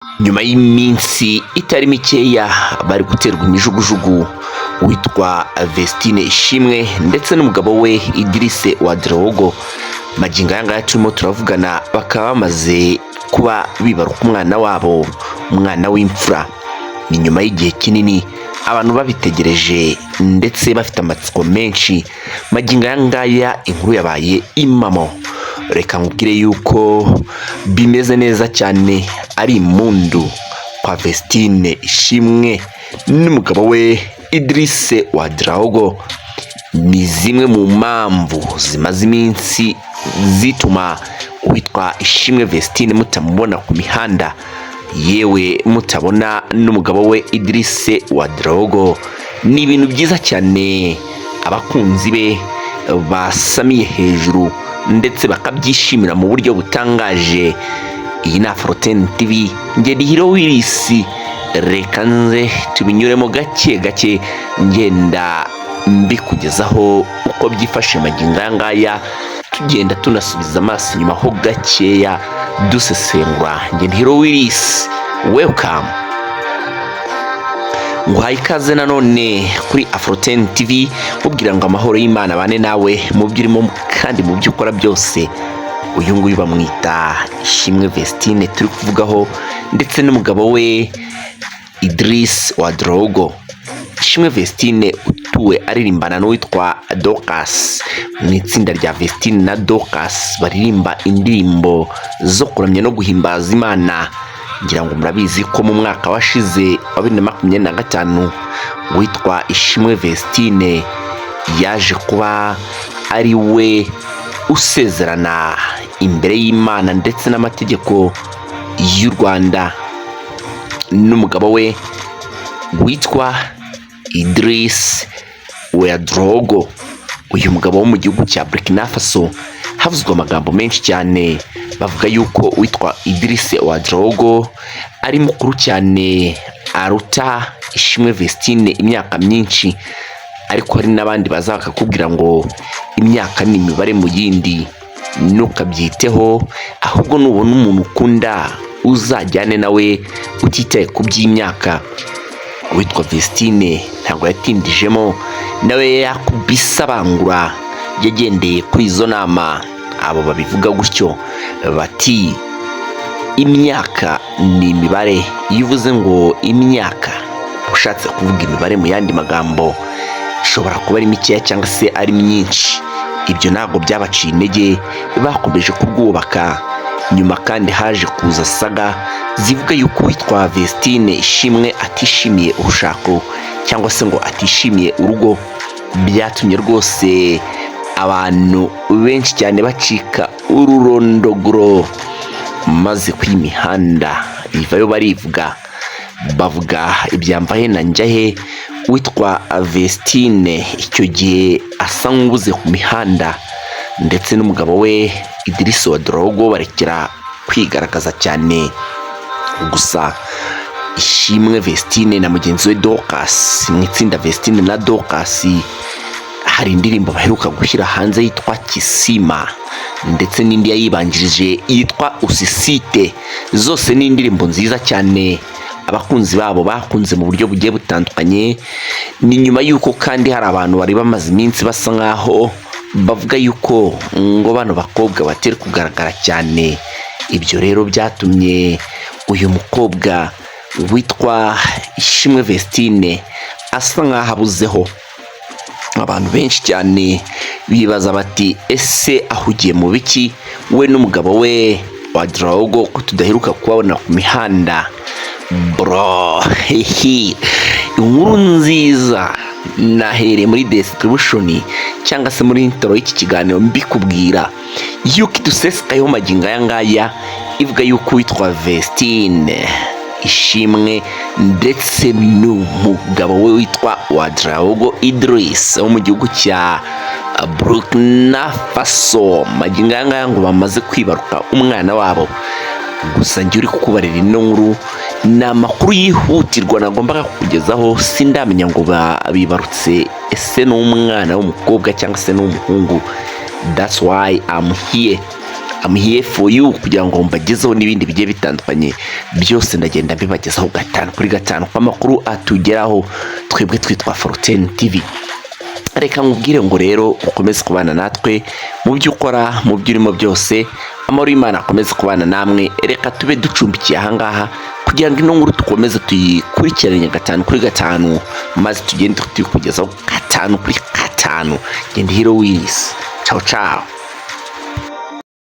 nyuma y'iminsi itari mikeya bari guterwa imijugujugu witwa Vestine Ishimwe ndetse n'umugabo we Idriss Ouedraogo. Magingo aya ngaya turimo turavugana bakaba bamaze kuba bibaruka umwana wabo, umwana w'imfura. Ni nyuma y'igihe kinini abantu babitegereje ndetse bafite amatsiko menshi. Magingo aya ngaya inkuru yabaye impamo. Reka nkubwire yuko bimeze neza cyane, ari impundu kwa Vestine Ishimwe n'umugabo we Idriss Ouedraogo. Ni zimwe mu mpamvu zimaze iminsi zituma witwa Ishimwe Vestine mutamubona ku mihanda, yewe mutabona n'umugabo we Idriss Ouedraogo. Ni ibintu byiza cyane abakunzi be basamiye hejuru ndetse bakabyishimira mu buryo butangaje. Iyi ni Afro10 TV, nge ni Hero Willis. Reka nze tubinyuremo gake gake ngenda mbikugezaho uko byifashe magingo aya ngaya, tugenda tunasubiza amaso inyuma ho gakeya dusesengura. Nge ni Hero Willis, welcome. Nguhaye ikaze nanone kuri Afro10 TV, mubwira ngo amahoro y'Imana bane nawe mu byo urimo kandi mu byo ukora byose. Uyu nguyu bamwita Ishimwe Vestine turi kuvugaho, ndetse n'umugabo we Idriss Ouedraogo. Ishimwe Vestine utuwe aririmbana n'uwitwa Dorcas mu itsinda rya Vestine na Dorcas, baririmba indirimbo zo kuramya no guhimbaza Imana. Ngira ngo murabizi ko mu mwaka washize wa 2025 witwa Ishimwe Vestine yaje kuba ari we usezerana imbere y'Imana ndetse n'amategeko y'u Rwanda n'umugabo we witwa Idriss Ouedraogo. Uyu mugabo wo mu gihugu cya Burkina Faso havuzwe amagambo menshi cyane, bavuga yuko witwa Idriss Ouedraogo ari mukuru cyane, aruta Ishimwe Vestine imyaka myinshi. Ariko hari n'abandi bazaka kubwira ngo imyaka ni imibare mu yindi, ntukabyiteho, ahubwo nubona umuntu ukunda uzajyane nawe utitaye ku by'imyaka. Witwa Vestine ntabwo yatindijemo, nawe yakubisabangura, yagendeye kuri izo nama. Abo babivuga gutyo bati imyaka ni imibare. Iyo uvuze ngo imyaka ushatse kuvuga imibare mu yandi magambo, ishobora kuba ari mikeya cyangwa se ari myinshi. Ibyo ntabwo byabaciye intege, bakomeje kubwubaka. Nyuma kandi haje kuza saga zivuga yuko witwa Vestine Ishimwe atishimiye urushako cyangwa se ngo atishimiye urugo. Byatumye rwose abantu benshi cyane bacika ururondogoro, maze ku imihanda bivayo barivuga, bavuga ibyambaye na njyahe. Witwa Vestine icyo gihe asa nk'ubuze ku mihanda, ndetse n'umugabo we Idriss Ouedraogo barekera kwigaragaza cyane. Gusa Ishimwe Vestine na mugenzi we Dorcas mu itsinda Vestine na Dorcas hari indirimbo baheruka gushyira hanze yitwa Kisima, ndetse n'indi yayibanjirije yitwa Usisite. Zose ni indirimbo nziza cyane abakunzi babo bakunze mu buryo bugiye butandukanye. Ni nyuma yuko kandi hari abantu bari bamaze iminsi basa nkaho bavuga yuko ngo bano bakobwa batari kugaragara cyane. Ibyo rero byatumye uyu mukobwa witwa Ishimwe Vestine asa nkaho abuzeho. Abantu benshi cyane bibaza bati ese ahugiye mu biki we n'umugabo we Ouedraogo ko tudaheruka kubabona ku mihanda? Bro, inkuru nziza nahereye muri distribution cyangwa se muri intro y'iki kiganiro mbikubwira yuko idusesekayeho magingo aya ngaya, ivuga yuko witwa Vestine Ishimwe ndetse n'umugabo we witwa Ouedraogo Idriss wo mu gihugu cya Burkina Faso, magingo aya ngaya ngo bamaze kwibaruka umwana wabo. Gusa njye uri kukubarira ino nkuru ni amakuru yihutirwa nagombaga kukugezaho. Sindamenya ngo bibarutse ese n'umwana w'umukobwa cyangwa se n'umuhungu. That's why I'm here. I'm here for you kugira ngo mbagezeho n'ibindi bigiye bitandukanye byose ndagenda mbibagezaho gatanu kuri gatanu kwa makuru atugeraho twebwe twitwa Forten TV. Reka nkubwire ngo rero ukomeze kubana natwe mu byo ukora mu byo urimo byose, amahoro y'Imana akomeze kubana namwe. Reka tube ducumbikiye ahangaha kugira ngo ino nkuru tukomeze tuyikurikiranye gatanu kuri gatanu, maze tugende tuyikugezaho gatanu kuri gatanu. Genda Hero Willis, ciao ciao.